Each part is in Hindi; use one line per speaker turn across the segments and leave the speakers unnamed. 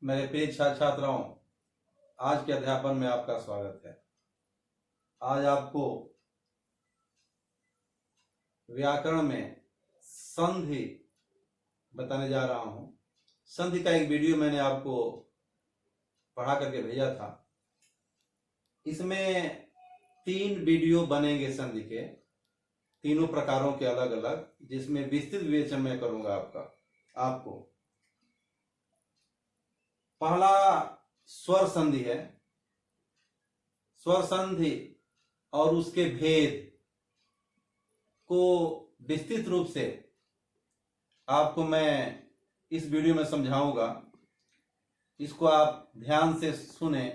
मेरे प्रिय छात्र छात्राओं, आज के अध्यापन में आपका स्वागत है। आज आपको व्याकरण में संधि बताने जा रहा हूं। संधि का एक वीडियो मैंने आपको पढ़ा करके भेजा था। इसमें 3 वीडियो बनेंगे संधि के, तीनों प्रकारों के अलग अलग, जिसमें विस्तृत विवेचन मैं करूंगा आपको। पहला स्वर संधि है। स्वर संधि और उसके भेद को विस्तृत रूप से आपको मैं इस वीडियो में समझाऊंगा। इसको आप ध्यान से सुने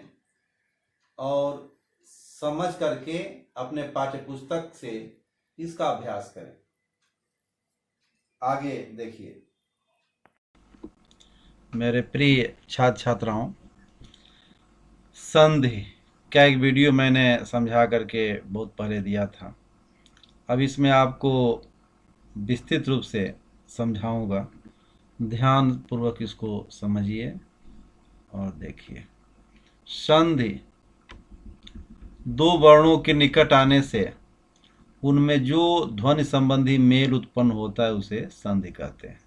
और समझ करके अपने पाठ्य पुस्तक से इसका अभ्यास करें। आगे देखिए। मेरे प्रिय छात्र छात्राओं, संधि का एक वीडियो मैंने समझा करके बहुत पहले दिया था। अब इसमें आपको विस्तृत रूप से समझाऊंगा। ध्यान पूर्वक इसको समझिए और देखिए। संधि दो वर्णों के निकट आने से उनमें जो ध्वनि संबंधी मेल उत्पन्न होता है उसे संधि कहते हैं।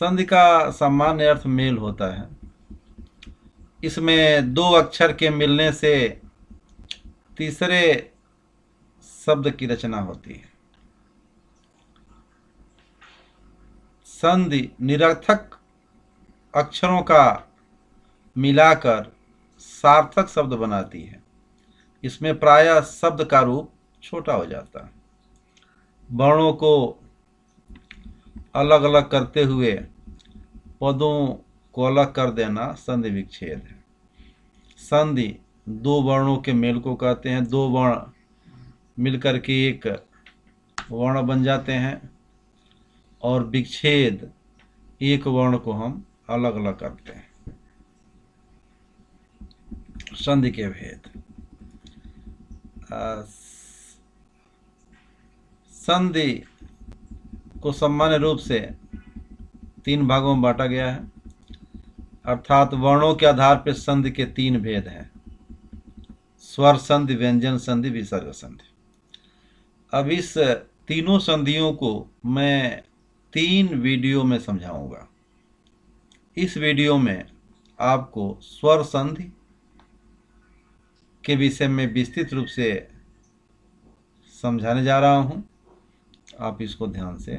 संधि का सामान्य अर्थ मेल होता है। इसमें दो अक्षर के मिलने से तीसरे शब्द की रचना होती है। संधि निरर्थक अक्षरों का मिलाकर सार्थक शब्द बनाती है। इसमें प्रायः शब्द का रूप छोटा हो जाता है। वर्णों को अलग अलग करते हुए पदों को अलग कर देना संधि विच्छेद है। संधि दो वर्णों के मेल को कहते हैं। दो वर्ण मिलकर के एक वर्ण बन जाते हैं और विच्छेद एक वर्ण को हम अलग अलग करते हैं। संधि के भेद। संधि को सामान्य रूप से 3 भागों में बांटा गया है, अर्थात वर्णों के आधार पर संधि के 3 भेद हैं: स्वर संधि, व्यंजन संधि, विसर्ग संधि। अब इस तीनों संधियों को मैं 3 वीडियो में समझाऊंगा। इस वीडियो में आपको स्वर संधि के विषय में विस्तृत रूप से समझाने जा रहा हूं। आप इसको ध्यान से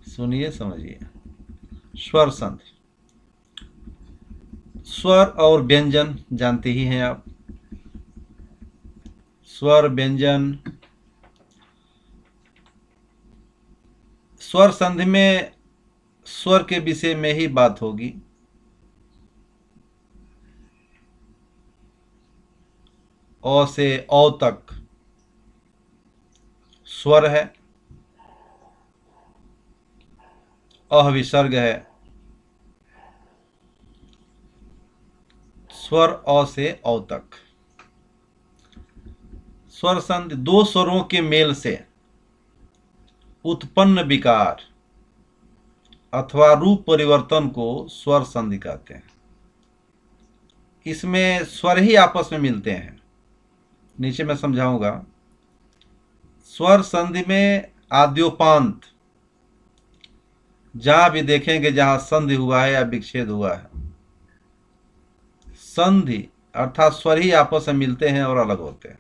सुनिए, समझिए। स्वर संधि। स्वर और व्यंजन जानते ही हैं आप। स्वर, व्यंजन। स्वर संधि में स्वर के विषय में ही बात होगी। अ से औ तक स्वर है। अह विसर्ग है। स्वर अ से औ तक। स्वर संधि दो स्वरों के मेल से उत्पन्न विकार अथवा रूप परिवर्तन को स्वर संधि कहते हैं। इसमें स्वर ही आपस में मिलते हैं। नीचे मैं समझाऊंगा। स्वर संधि में आद्योपांत जहां भी देखेंगे जहां संधि हुआ है या विच्छेद हुआ है, संधि अर्थात स्वर ही आपस में मिलते हैं और अलग होते हैं।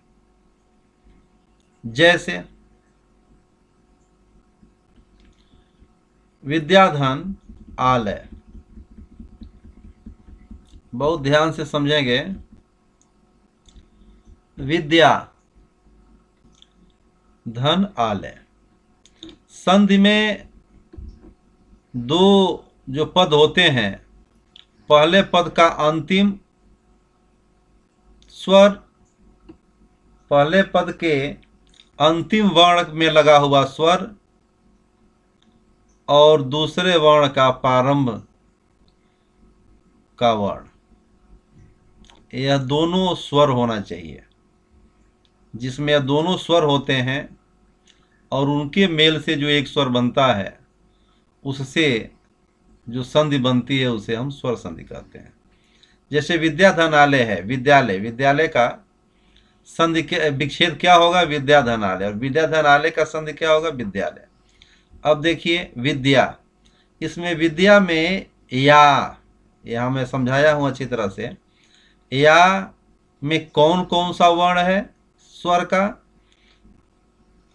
जैसे विद्याधन आलय। बहुत ध्यान से समझेंगे। विद्या धन आलय। संधि में दो जो पद होते हैं, पहले पद का अंतिम स्वर, पहले पद के अंतिम वर्ण में लगा हुआ स्वर और दूसरे वर्ण का प्रारंभ का वर्ण, यह दोनों स्वर होना चाहिए। जिसमें यह दोनों स्वर होते हैं और उनके मेल से जो एक स्वर बनता है उससे जो संधि बनती है उसे हम स्वर संधि कहते हैं। जैसे विद्याधनालय है, विद्यालय, विद्यालय का संधि के विच्छेद क्या होगा? विद्याधनालय। और विद्याधनालय का संधि क्या होगा? विद्यालय। अब देखिए विद्या, इसमें विद्या में या, यहां मैं समझाया हूं अच्छी तरह से, या में कौन कौन सा वर्ण है स्वर का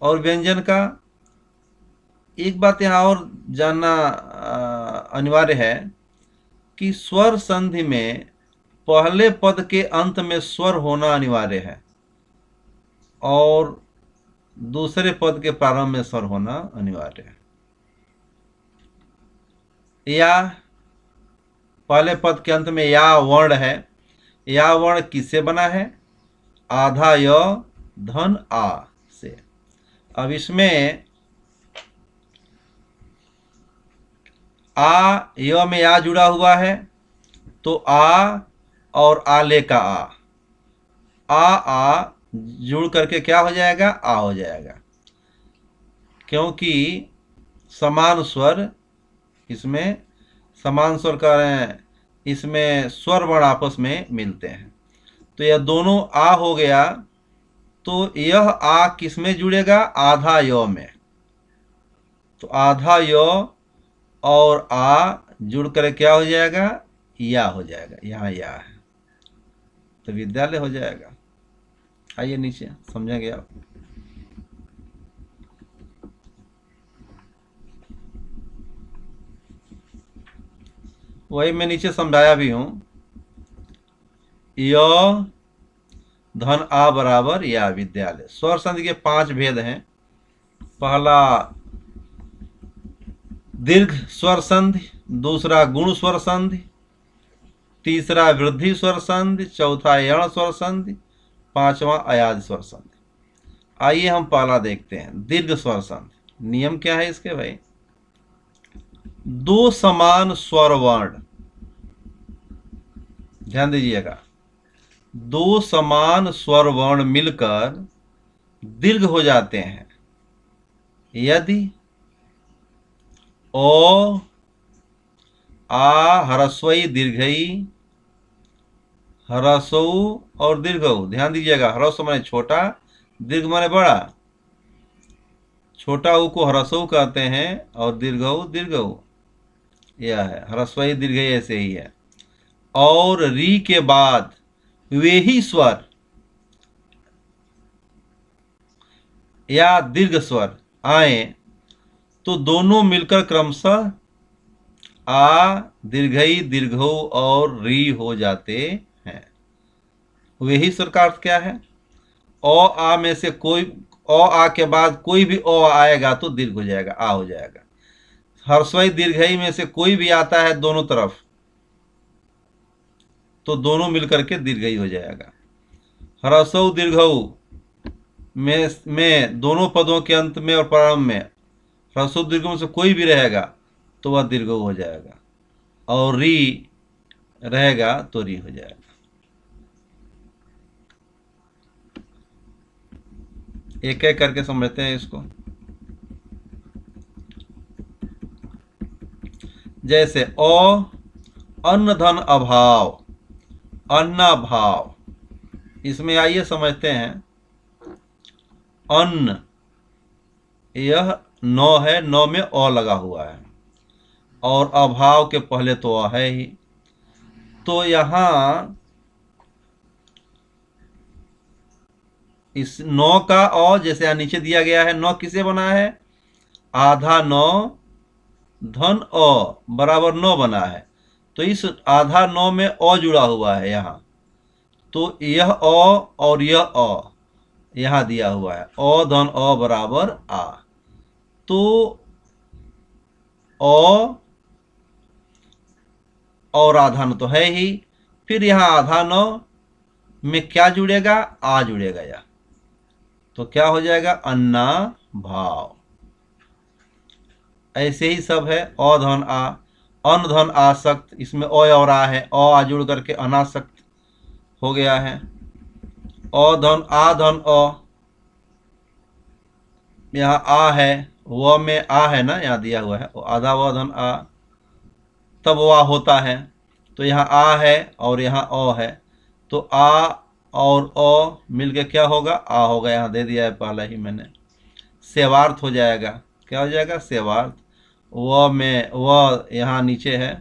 और व्यंजन का? एक बात यहां और जानना अनिवार्य है कि स्वर संधि में पहले पद के अंत में स्वर होना अनिवार्य है और दूसरे पद के प्रारंभ में स्वर होना अनिवार्य है। या, पहले पद के अंत में या वर्ण है। या वर्ण किससे बना है? आधा य धन आ से। अब इसमें आ, य में आ जुड़ा हुआ है तो आ और आले का आ जुड़ करके क्या हो जाएगा? आ हो जाएगा, क्योंकि समान स्वर, इसमें समान स्वर कह रहे हैं, इसमें स्वर वर्ण आपस में मिलते हैं। तो यह दोनों आ हो गया, तो यह आ किस में जुड़ेगा? आधा य में। तो आधा य और आ जुड़ कर क्या हो जाएगा? या हो जाएगा। यहाँ या है तो विद्यालय हो जाएगा। आइए नीचे समझेंगे आप। वही मैं नीचे समझाया भी हूं, य धन आ बराबर या विद्यालय। स्वर संधि के 5 भेद हैं। पहला दीर्घ स्वर संधि, दूसरा गुण स्वर संधि, तीसरा वृद्धि स्वर संधि, चौथा यण स्वर संधि, पांचवा अयाज स्वर संधि। आइए हम पहला देखते हैं, दीर्घ स्वर संधि। नियम क्या है इसके भाई? दो समान स्वर वर्ण, ध्यान दीजिएगा, दो समान स्वर वर्ण मिलकर दीर्घ हो जाते हैं यदि ओ, आ, ह्रस्वई दीर्घई, ह्रस्व और दीर्घऊ। ध्यान दीजिएगा, ह्रस्व माने छोटा, दीर्घ माने बड़ा। छोटा ऊ को ह्रस्व कहते हैं और दीर्घऊ दीर्घऊ। यह है ह्रस्वई दीर्घई, ऐसे ही है। और री के बाद वे ही स्वर या दीर्घ स्वर आए तो दोनों मिलकर क्रमशः आ, दीर्घई, दीर्घऊ और री हो जाते हैं। वे ही स्वर का अर्थ क्या है? ओ आ में से कोई, ओ आ के बाद कोई भी ओ आएगा तो दीर्घ हो जाएगा, आ हो जाएगा। ह्रस्वई दीर्घई में से कोई भी आता है दोनों तरफ तो दोनों मिलकर के दीर्घई हो जाएगा। ह्रस्व दीर्घऊ में दोनों पदों के अंत में और प्रारंभ में ह्रस्व दीर्घ में से कोई भी रहेगा तो वह दीर्घऊ हो जाएगा, और री रहेगा तो री हो जाएगा। एक एक करके समझते हैं इसको। जैसे ओ, अन्न धन अभाव, अन्नाभाव। इसमें आइए समझते हैं। अन्न, यह नौ है, नौ में ओ लगा हुआ है और अभाव के पहले तो अ है ही। तो यहां इस नौ का अ जैसे यहां नीचे दिया गया है, नौ किसे बना है? आधा नौ धन अ बराबर 9 बना है। तो इस आधा 9 में अ जुड़ा हुआ है यहां, तो यह अ और यह अ यहां दिया हुआ है, अ धन अ बराबर आ। तो अ और आधा नौ तो है ही, फिर यहां आधा नौ में क्या जुड़ेगा? आ जुड़ेगा यह, तो क्या हो जाएगा? अन्ना भाव। ऐसे ही सब है। अ धन आ, अन धन आसक्त, इसमें अ और आ है, अ आ जुड़ करके अनासक्त हो गया है। अ धन आ धन अ, यहाँ आ है, व में आ है ना, यहाँ दिया हुआ है, आधा व धन आ, तब वा होता है। तो यहाँ आ है और यहाँ अ है, तो आ और अ मिलके क्या होगा, आ होगा। यहाँ दे दिया है पहले ही मैंने, सेवार्थ हो जाएगा। क्या हो जाएगा, सेवार्थ। व में व यहाँ नीचे है,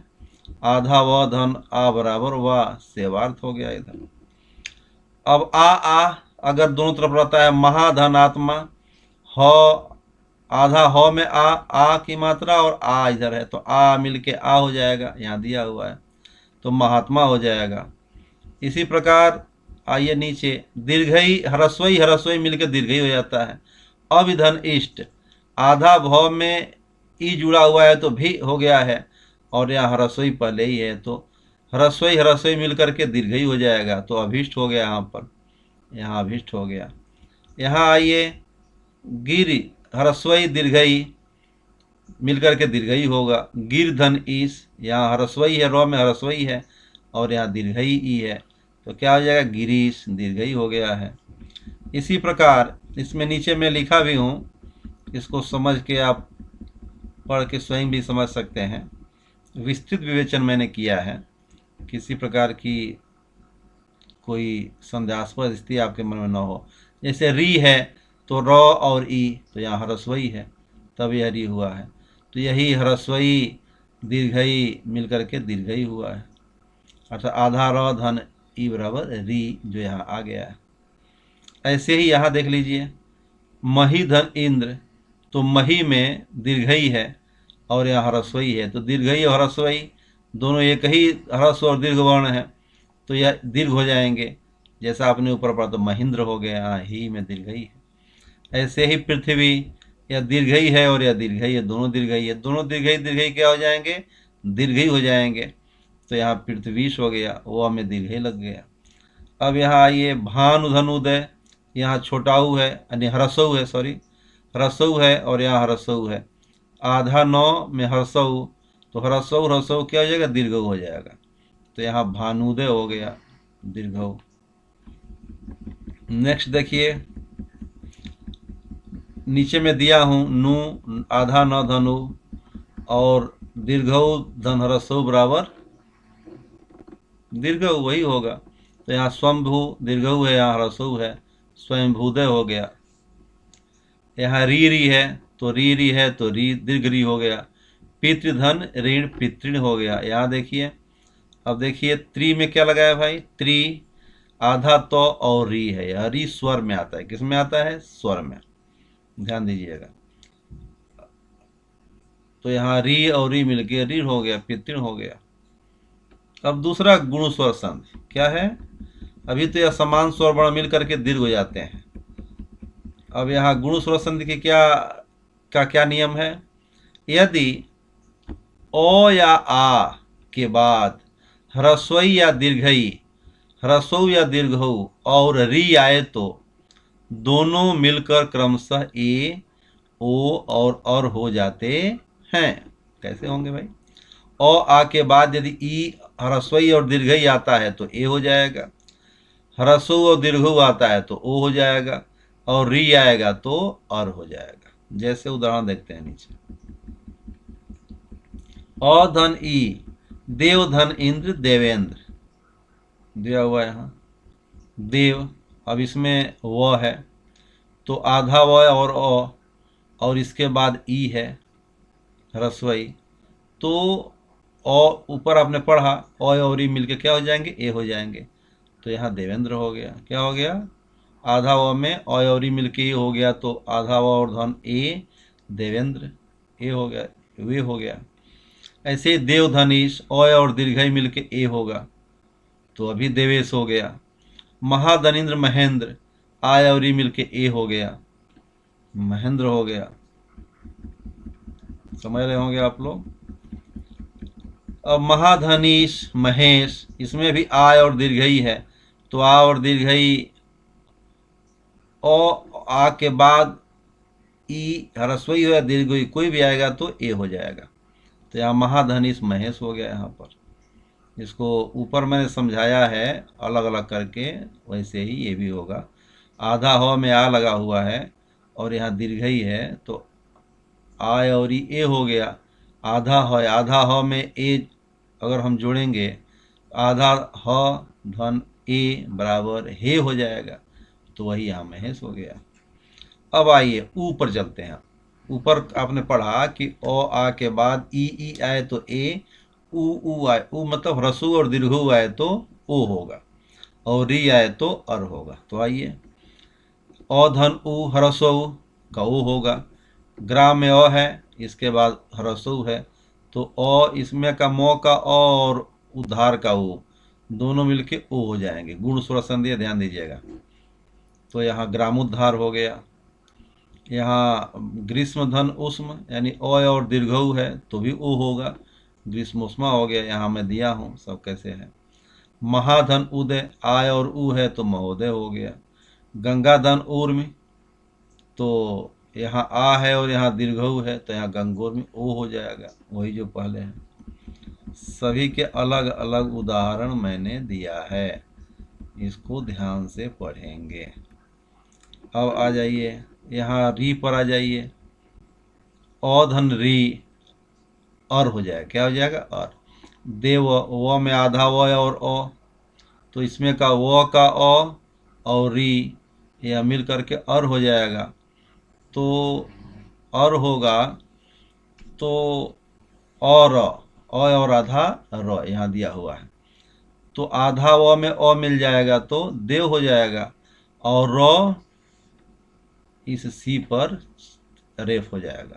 आधा व धन आ बराबर व, सेवार्थ हो गया इधर। अब आ अगर दोनों तरफ रहता है, महाधन आत्मा, ह आधा ह में आ की मात्रा और आ इधर है, तो आ मिलके आ हो जाएगा, यहाँ दिया हुआ है, तो महात्मा हो जाएगा। इसी प्रकार आइए नीचे, दीर्घई ह्रस्वई ह्रस्वई मिलकर दीर्घई हो जाता है। अविधन इष्ट, आधा भव में ई जुड़ा हुआ है तो भी हो गया है, और यहाँ ह्रस्वई पहले ही है, तो ह्रस्वई ह्रस्वई मिलकर के दीर्घई हो जाएगा, तो अभिष्ट हो गया यहाँ पर, यहाँ अभिष्ट हो गया। यहाँ आइए, गिर ह्रस्वई दीर्घई मिलकर के दीर्घई होगा, गिर धन ईस, यहाँ ह्रस्वई है, र में ह्रस्वई है और यहाँ दीर्घई ई है, तो क्या हो जाएगा, गिरीश, दीर्घई हो गया है। इसी प्रकार इसमें नीचे में लिखा भी हूँ, इसको समझ के आप पढ़ के स्वयं भी समझ सकते हैं। विस्तृत विवेचन मैंने किया है, किसी प्रकार की कोई संदेहास्पद स्थिति आपके मन में न हो। जैसे री है तो र और ई, तो यहाँ ह्रस्वई है, तब यह री हुआ है, तो यही ह्रस्वई दीर्घई मिलकर के दीर्घई हुआ है, अर्थात आधा र धन ई बराबर री, जो यहाँ आ गया है। ऐसे ही यहाँ देख लीजिए, मही धन इंद्र, तो मही में दीर्घई है और यहाँ ह्रस्वई है, तो दीर्घई और ह्रस्वई दोनों एक ही ह्रस्व और दीर्घ वर्ण है, तो यह दीर्घ हो जाएंगे। जैसा आपने ऊपर पढ़ा, तो महेंद्र हो गया, यहाँ ही में दीर्घई है। ऐसे ही पृथ्वी, यह दीर्घई है और यह दीर्घई है, दोनों दीर्घई है, दोनों दीर्घई दीर्घई क्या हो जाएंगे, दीर्घई हो जाएंगे, तो यहाँ पृथ्वीश हो गया, वो में दीर्घई लग गया। अब यहाँ आइए, भानु धनुदय, यहाँ छोटाऊ है यानी ह्रस्व है, सॉरी ह्रस्व है और यहाँ ह्रस्व है, आधा नौ में ह्रस्व, तो ह्रस्व ह्रस्व क्या हो जाएगा, दीर्घ हो जाएगा, तो यहाँ भानुदय हो गया, दीर्घ। नेक्स्ट देखिए, नीचे में दिया हूँ, नु आधा न धनु और दीर्घ धन ह्रस्व बराबर दीर्घ, वही होगा, तो यहाँ स्वयंभू दीर्घ है, यहाँ ह्रस्व है, स्वयंभूदय हो गया। यहाँ री है, तो री है तो री दीर्घ री हो गया, पितृधन ऋण पितृण हो गया। यहाँ देखिए, अब देखिए त्रि में क्या लगाया भाई, त्रि आधा तो और री है, यह री स्वर में आता है, किस में आता है, स्वर में, ध्यान दीजिएगा। तो यहाँ री और री मिलके री हो गया, पितृण हो गया। अब दूसरा गुण स्वर संधि क्या है, अभी तो यह समान स्वर वर्ण मिल करके दीर्घ हो जाते हैं। अब यहाँ गुण स्वर संधि के क्या नियम है, यदि ओ या आ के बाद ह्रस्वई या दीर्घई, ह्रस्व या दीर्घ और री आए तो दोनों मिलकर क्रमशः ए, ओ और हो जाते हैं। कैसे होंगे भाई, ओ आ के बाद यदि ई ह्रस्वई और दीर्घई आता है तो ए हो जाएगा, ह्रस्व और दीर्घ आता है तो ओ हो जाएगा, और री आएगा तो और हो जाएगा। जैसे उदाहरण देखते हैं नीचे, अधन ई, देवधन इंद्र देवेंद्र दिया हुआ है यहाँ, देव, अब इसमें व है तो आधा व और इसके बाद ई है ह्रस्वई, तो ऊपर आपने पढ़ा और ई मिलके क्या हो जाएंगे, ए हो जाएंगे, तो यहाँ देवेंद्र हो गया। क्या हो गया, आधा व में और ई मिलके ए हो गया, तो आधा व और धन ए, देवेंद्र, ए हो गया, वे हो गया। ऐसे देवधनीश और दीर्घई मिलके ए होगा, तो अभी देवेश हो गया। महाधनिंद्र महेंद्र, आय और ई मिलके ए हो गया, महेंद्र हो गया। समझ रहे होंगे आप लोग। अब महाधनीश महेश, इसमें भी आय और दीर्घई है, तो आ और दीर्घई, ओ आ के बाद ई ह्रस्वई हो या दीर्घई कोई भी आएगा तो ए हो जाएगा, तो यहाँ महाधनीश महेश हो गया। यहाँ पर इसको ऊपर मैंने समझाया है अलग अलग करके, वैसे ही ये भी होगा। आधा ह में आ लगा हुआ है और यहाँ दीर्घई है, तो आ और ए हो गया, आधा ह में ए अगर हम जोड़ेंगे आधा ह धन ए बराबर हे हो जाएगा, तो वही यहाँ महेश हो गया। अब आइए ऊपर चलते हैं। ऊपर आपने पढ़ा कि ओ आ के बाद ई आए तो ए, ऊ आए, ऊ मतलब ह्रस्व और दीर्घ आए तो ओ होगा, और री आए तो अर होगा। तो आइए अ धन उ ह्रस्व का ओ होगा। ग्राम में अ है, इसके बाद ह्रस्व है, तो अ इसमें का मौ का अ और उद्धार का उ दोनों मिलके ओ हो जाएंगे। गुण स्वर संधि ध्यान दीजिएगा। तो यहाँ ग्रामोद्धार हो गया। यहाँ ग्रीष्म धन उष्म यानी अ और दीर्घ है तो भी ओ होगा, ग्रीष्मोष्मा हो गया। यहाँ मैं दिया हूँ सब कैसे है। महाधन उदय, आय और उ है तो महोदय हो गया। गंगा धन ऊर्मी, तो यहाँ आ है और यहाँ दीर्घ है तो यहाँ गंगोर्मी ओ हो जाएगा, वही जो पहले है। सभी के अलग अलग उदाहरण मैंने दिया है, इसको ध्यान से पढ़ेंगे। अब आ जाइए यहाँ री पर आ जाइए। अ धन री और हो जाएगा, क्या हो जाएगा और। देव व में आधा व और अ, तो इसमें का व का अ और री यह मिल करके अर हो जाएगा। तो अर होगा तो और आधा र यहाँ दिया हुआ है, तो आधा व में अ मिल जाएगा तो देव हो जाएगा, और र इस सी पर रेफ हो जाएगा,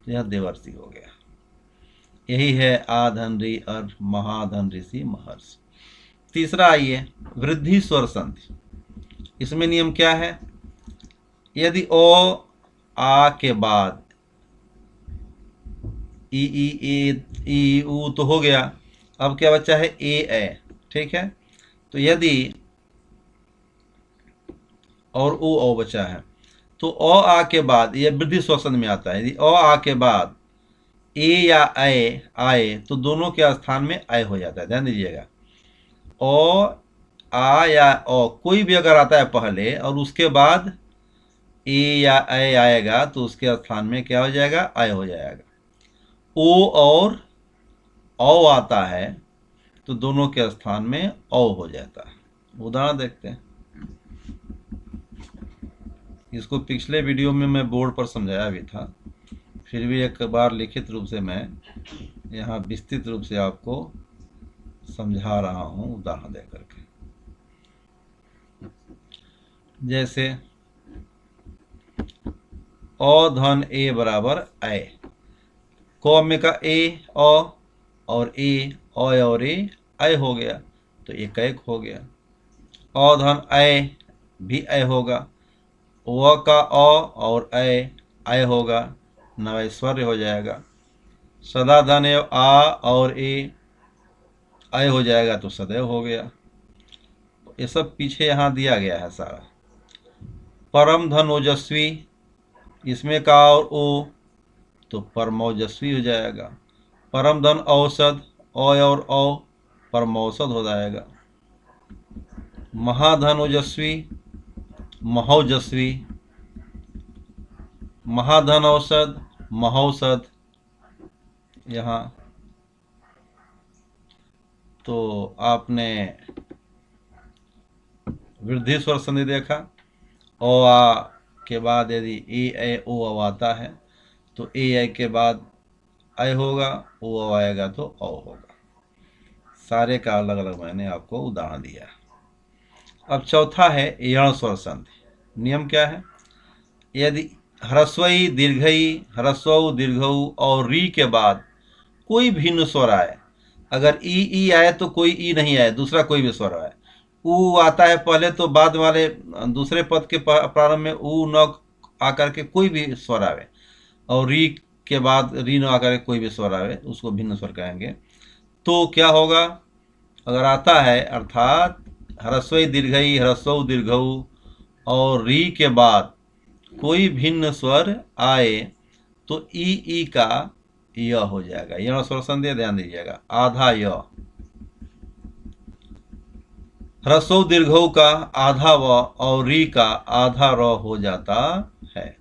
तो यह देवर्षि हो गया। यही है आधन रि अर महाधन ऋषि महर्षि। तीसरा आइए वृद्धि स्वर संधि। इसमें नियम क्या है, यदि ओ आ के बाद ई ऊ तो हो गया, अब क्या बचा है ए, ठीक है। तो यदि और ओ बचा है, तो ओ आ के बाद यह वृद्धि श्वसन में आता है। यदि ओ आ के बाद ए या आए तो दोनों के स्थान में अय हो जाता है, ध्यान दीजिएगा। ओ आ या ओ कोई भी अगर आता है पहले और उसके बाद ए या अय आएगा तो उसके स्थान में क्या हो जाएगा, अय हो जाएगा। ओ और औ आता है तो दोनों के स्थान में औ हो जाता है। उदाहरण देखते हैं। इसको पिछले वीडियो में मैं बोर्ड पर समझाया भी था, फिर भी एक बार लिखित रूप से मैं यहाँ विस्तृत रूप से आपको समझा रहा हूँ उदाहरण दे करके। जैसे अ धन ए बराबर अय, क में का ए अ और ए और ए अय हो गया, तो एक हो गया। अ धन अय भी अय होगा, व का अ और अय होगा, नवैश्वर्य हो जाएगा। सदा धन आ और ए अय हो जाएगा तो सदैव हो गया। ये सब पीछे यहाँ दिया गया है सारा। परम धन ओजस्वी, इसमें का और ओ तो परमोजस्वी हो जाएगा। परम धन औषध, और औ परमौषध हो जाएगा। महाधन ओजस्वी महोजस्वी, महाधन औषध महौषध। यहाँ तो आपने वृद्धि स्वर संधि देखा। ओ आ के बाद यदि ए ओ आता है तो ए के बाद अय होगा, ओ आएगा तो औ होगा। सारे का अलग अलग मैंने आपको उदाहरण दिया। अब चौथा है यण स्वर संधि। नियम क्या है, यदि ह्रस्वई दीर्घई ह्रस्व दीर्घ और री के बाद कोई भिन्न स्वर आए, अगर ई आए तो कोई ई नहीं आए, दूसरा कोई भी स्वर आए, ऊ आता है पहले तो बाद वाले दूसरे पद के प्रारंभ में ऊ न आकर के कोई भी स्वर आवे, और री के बाद री न आकर के कोई भी स्वर आवे, उसको भिन्न स्वर कहेंगे। तो क्या होगा, अगर आता है अर्थात ह्रस्वई दीर्घई ह्रस्व दीर्घ और री के बाद कोई भिन्न स्वर आए तो ई का य हो जाएगा। यह स्वर संधि ध्यान दीजिएगा। आधा य, ह्रस्व दीर्घ का आधा व और री का आधा र हो जाता है।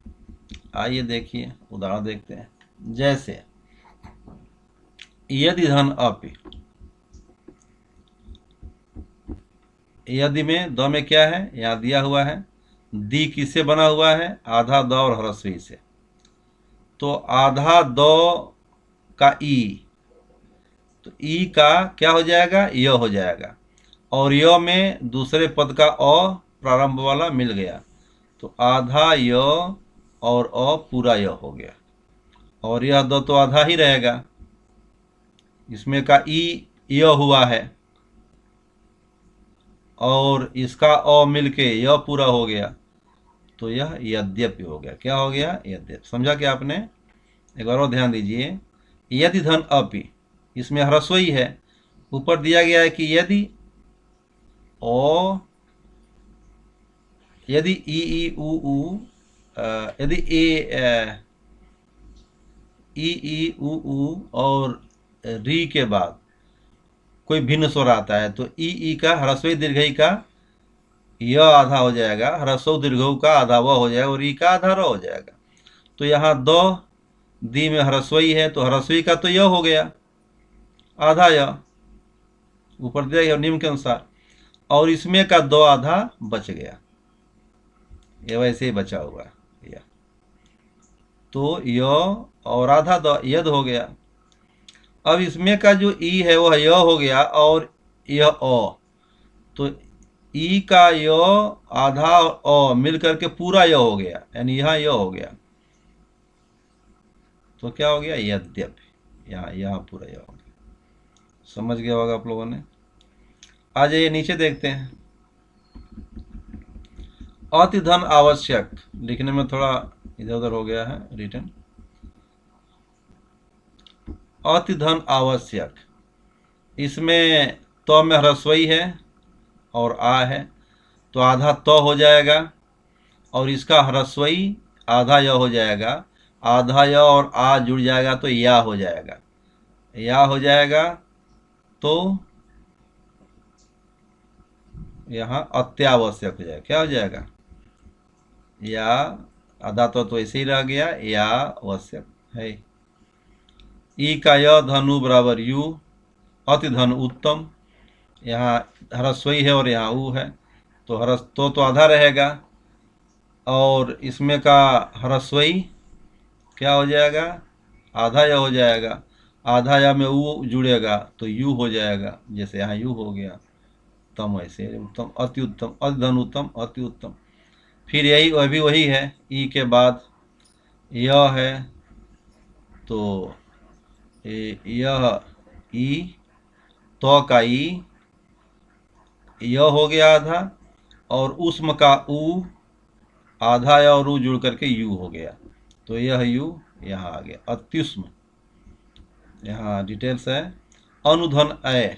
आइए देखिए उदाहरण देखते हैं। जैसे यदि धन अपि, यदि में द में क्या है, यहाँ दिया हुआ है, दी किससे बना हुआ है, आधा द और ह्रस्वी से। तो आधा द का ई, तो ई का क्या हो जाएगा, य हो जाएगा, और य में दूसरे पद का अ प्रारंभ वाला मिल गया, तो आधा य और अ पूरा य हो गया, और यह द तो आधा ही रहेगा, इसमें का ई य हुआ है और इसका अ मिलके य पूरा हो गया, तो यह यद्यपि हो गया। क्या हो गया, यद्यपि। समझा क्या आपने? एक बार और ध्यान दीजिए, यदि धन अपि, इसमें ह्रस्वई है, ऊपर दिया गया है कि यदि ओ, यदि ई उ ऊ, यदि ई उ और री के बाद कोई भिन्न स्वर आता है, तो ई का ह्रस्वई दीर्घई का य आधा हो जाएगा, ह्रस्व दीर्घऊ का आधा व हो जाएगा, और ई का आधा र हो जाएगा। तो यहाँ दो दी में ह्रस्वई है, तो ह्रस्वई का तो य हो गया, आधा य ऊपर दिया गया निम्न के अनुसार, और इसमें का दो आधा बच गया, ये वैसे ही बचा हुआ यह, तो य और आधा द यद हो गया। अब इसमें का जो ई है वह य हो गया, और यह अ, तो ई का य आधा अ मिल करके पूरा य हो गया, यानी यहाँ य हो गया, तो क्या हो गया, यद्यपि। यहाँ पूरा य हो गया। समझ गया होगा आप लोगों ने। आ जाइए नीचे देखते हैं। अति धन आवश्यक, लिखने में थोड़ा इधर उधर हो गया है रिटर्न। अति धन आवश्यक, इसमें तो में ह्रस्वई है और आ है, तो आधा तो हो जाएगा, और इसका ह्रस्वई आधा य हो जाएगा, आधा य और आ जुड़ जाएगा तो या हो जाएगा, या हो जाएगा, तो यहाँ अत्यावश्यक हो जाएगा। क्या हो जाएगा, या आधा तो ऐसे ही रह गया, या आवश्यक है। ई का य धनु बराबर यू, अति धन उत्तम, यहाँ ह्रस्वई है और यहाँ ऊ है, तो तो आधा रहेगा, और इसमें का ह्रस्वई क्या हो जाएगा, आधा या हो जाएगा, आधा या में ऊ जुड़ेगा तो यू हो जाएगा, जैसे यहाँ यू हो गया, तम ऐसे उत्तम, अति उत्तम, अति धन उत्तम, अति उत्तम। फिर यही वह भी वही है, ई के बाद यह है, तो यह ई, तो का ई, यह हो गया आधा, और उस्म का ऊ, आधा या और ऊ जुड़ करके यू हो गया, तो यह यू यहाँ आ गया, अत्युष्म। यहाँ डिटेल्स है। अनुधन अय,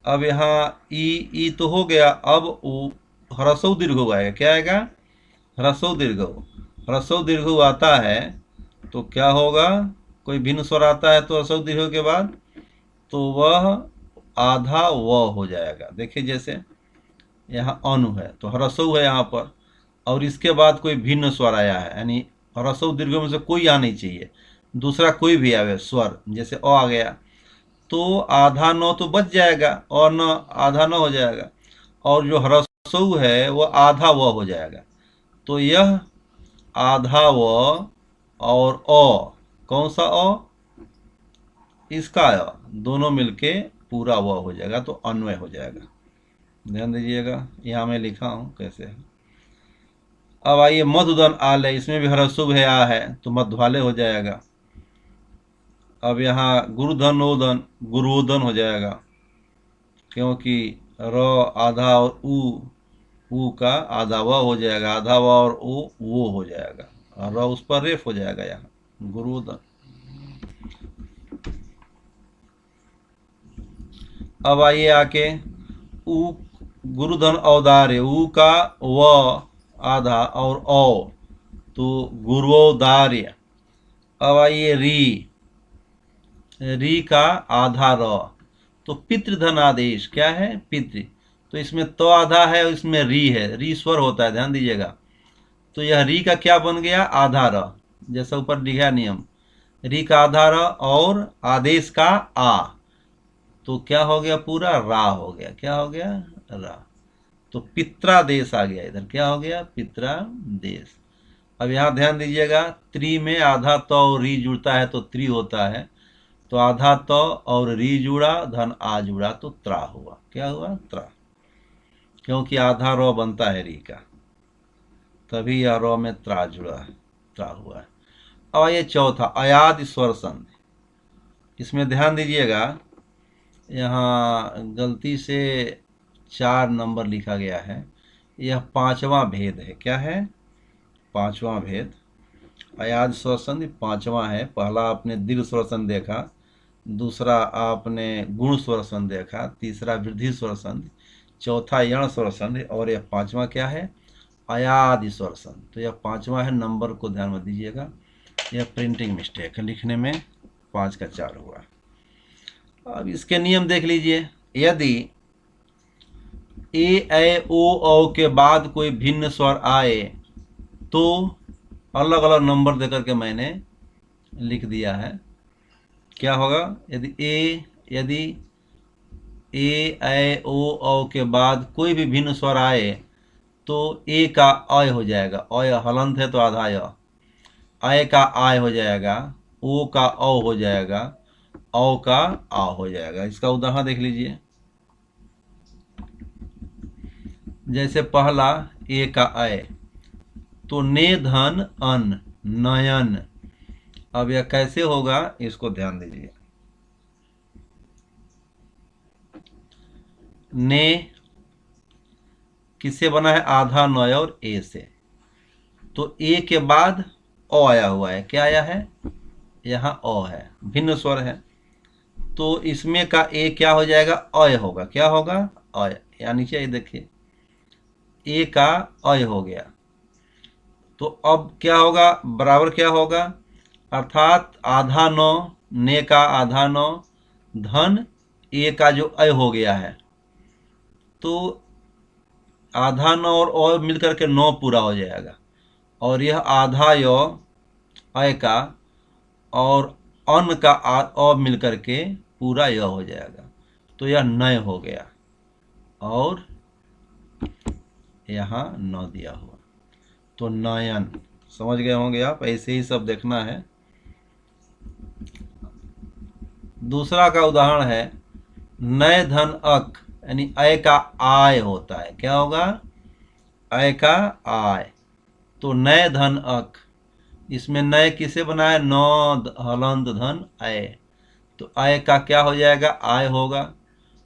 अब यहाँ ई तो हो गया, अब ऊ ह्रस्व दीर्घ आएगा। क्या आएगा, ह्रस्व दीर्घ। ह्रस्व दीर्घ आता है तो क्या होगा, कोई भिन्न स्वर आता है तो ह्रस्व दीर्घ के बाद, तो वह आधा व हो जाएगा। देखिए जैसे यहाँ अनु है तो ह्रस्व है यहाँ पर, और इसके बाद कोई भिन्न स्वर आया है, यानी ह्रस्व दीर्घ में से कोई आनी चाहिए, दूसरा कोई भी आवे स्वर, जैसे अ आ गया, तो आधा न तो बच जाएगा और न आधा न हो जाएगा, और जो ह्रस्व है वो आधा व हो जाएगा, तो यह आधा व और अ, कौन सा अ, इसका अ, दोनों मिलके पूरा व हो जाएगा, तो अन्वय हो जाएगा। ध्यान दीजिएगा, यहाँ मैं लिखा हूँ कैसे है। अब आइए मधुधन आल है, इसमें भी ह्रस्व है आ है, तो मध्वालय हो जाएगा। अब यहाँ गुरुधन ओधन, गुरुओधन हो जाएगा, क्योंकि र आधा और ऊ का आधा व हो जाएगा, आधा व और ओ वो हो जाएगा, और र उस पर रेफ हो जाएगा, यहाँ गुरुओधन। अब आइए आके ऊ, गुरुधन औदार्य, ऊ का व आधा और औ, तो गुरुओदार्य। अब आइए री का आधा र, तो पितृधन आदेश क्या है, पितृ, तो इसमें तो आधा है और इसमें री है, री स्वर होता है, ध्यान दीजिएगा। तो यह री का क्या बन गया, आधा र, जैसा ऊपर लिखा नियम, री का आधा र और आदेश का आ, तो क्या हो गया, पूरा रा हो गया। क्या हो गया, रा। तो पित्रादेश आ गया इधर, क्या हो गया, पित्रादेश। अब यहाँ ध्यान दीजिएगा, त्रि में आधा तो और री जुड़ता है तो त्रि होता है, तो आधा तो और री जुड़ा, धन आ जुड़ा तो त्रा हुआ, क्या हुआ, त्रा, क्योंकि आधा रो बनता है री का, तभी यह रो में त्रा जुड़ा है, त्रा हुआ है। और ये चौथा अयाद स्वर संधि, इसमें ध्यान दीजिएगा, यहाँ गलती से 4 नंबर लिखा गया है, यह 5वां भेद है, क्या है, 5वां भेद। अयाद स्वर संधि 5वां है। पहला आपने दीर्घ स्वर संधि देखा, दूसरा आपने गुण स्वर संधि देखा, तीसरा वृद्धि स्वर संधि, चौथा यण स्वर संधि, और यह 5वां क्या है, अयाद स्वर संधि। तो यह 5वां है, नंबर को ध्यान में दीजिएगा, यह प्रिंटिंग मिस्टेक है, लिखने में 5 का 4 हुआ। अब इसके नियम देख लीजिए, यदि ए ऐ ओ औ के बाद कोई भिन्न स्वर आए तो अलग अलग नंबर देकर के मैंने लिख दिया है। क्या होगा, यदि ए ऐ ओ औ के बाद कोई भी भिन्न स्वर आए तो ए का अय हो जाएगा, अय हलंत है तो आधा य, अय का आय हो जाएगा, ओ का औ हो जाएगा, औ का आ हो जाएगा। इसका उदाहरण देख लीजिए, जैसे पहला ए का अय, तो ने धन अन नयन। अब यह कैसे होगा, इसको ध्यान दीजिए, ने किससे बना है, आधा नय और ए से, तो ए के बाद ओ आया हुआ है, क्या आया है, यहाँ ओ है, भिन्न स्वर है, तो इसमें का ए क्या हो जाएगा, अय होगा, क्या होगा, अय, या नीचे देखिए ए का अय हो गया, तो अब क्या होगा, बराबर क्या होगा, अर्थात आधा नौ, ने का आधा नौ, धन ए का जो अय हो गया है, तो आधा नौ और मिलकर के 9 पूरा हो जाएगा, और यह आधा य अय का और अन का अ मिलकर के पूरा य हो जाएगा, तो यह नय हो गया, और यहाँ 9 दिया हुआ, तो नयन। समझ गए होंगे आप, ऐसे ही सब देखना है। दूसरा का उदाहरण है, नय धन अक, यानी अय का आय होता है, क्या होगा, अय का आय, तो नय धन अक, इसमें नय किसे बना है, नौ हलंत धन अय, तो अय का क्या हो जाएगा, आय होगा,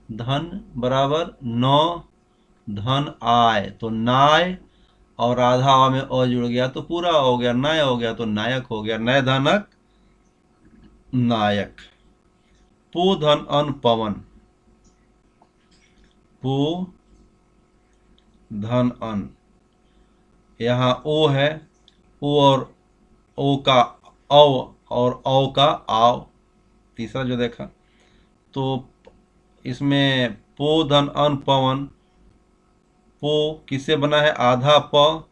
धन बराबर 9 धन आय, तो नाय, और आधा आ में अ जुड़ गया तो पूरा हो गया, नय हो गया तो नायक हो गया, नय धनक नायक। पो धन अन पवन, पो धन अन, यहाँ ओ है, ओ और ओ का औ और औ का आव, तीसरा जो देखा, तो इसमें पो धन अन पवन, पो किससे बना है, आधा प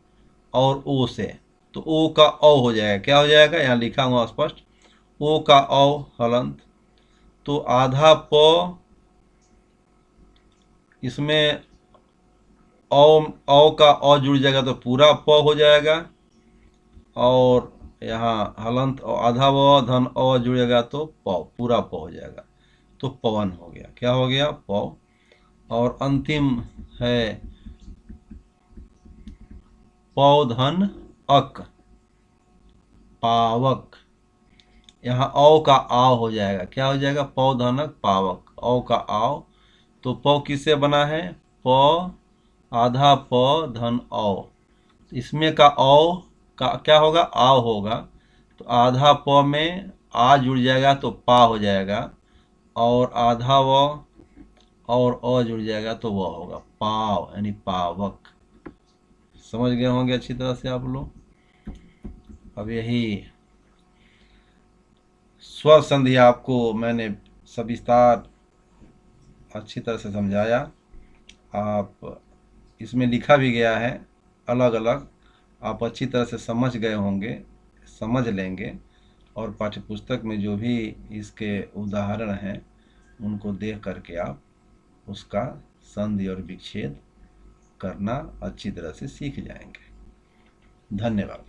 और ओ से, तो ओ का औ हो जाएगा, क्या हो जाएगा, यहाँ लिखा हुआ स्पष्ट, ओ का औ हलंत, तो आधा प, इसमें औ का औ जुड़ जाएगा तो पूरा प हो जाएगा, और यहाँ हलंत आधा व धन अ जुड़ेगा तो प, पूरा प हो जाएगा, तो पवन हो गया, क्या हो गया, प। और अंतिम है पौधन अक, पावक, यहाँ औ का आव हो जाएगा, क्या हो जाएगा, पौधनक पावक, औ का आव, तो प किससे बना है, प आधा प धन औ, इसमें का औ का क्या होगा, आव होगा, तो आधा प में आ जुड़ जाएगा तो पा हो जाएगा, और आधा व और अ जुड़ जाएगा तो वह होगा पाव, यानी पावक। समझ गए होंगे अच्छी तरह से आप लोग। अब यही स्वर संधि आपको मैंने सविस्तार अच्छी तरह से समझाया, आप इसमें लिखा भी गया है अलग अलग, आप अच्छी तरह से समझ गए होंगे, समझ लेंगे, और पाठ्यपुस्तक में जो भी इसके उदाहरण हैं उनको देख करके आप उसका संधि और विच्छेद करना अच्छी तरह से सीख जाएंगे। धन्यवाद।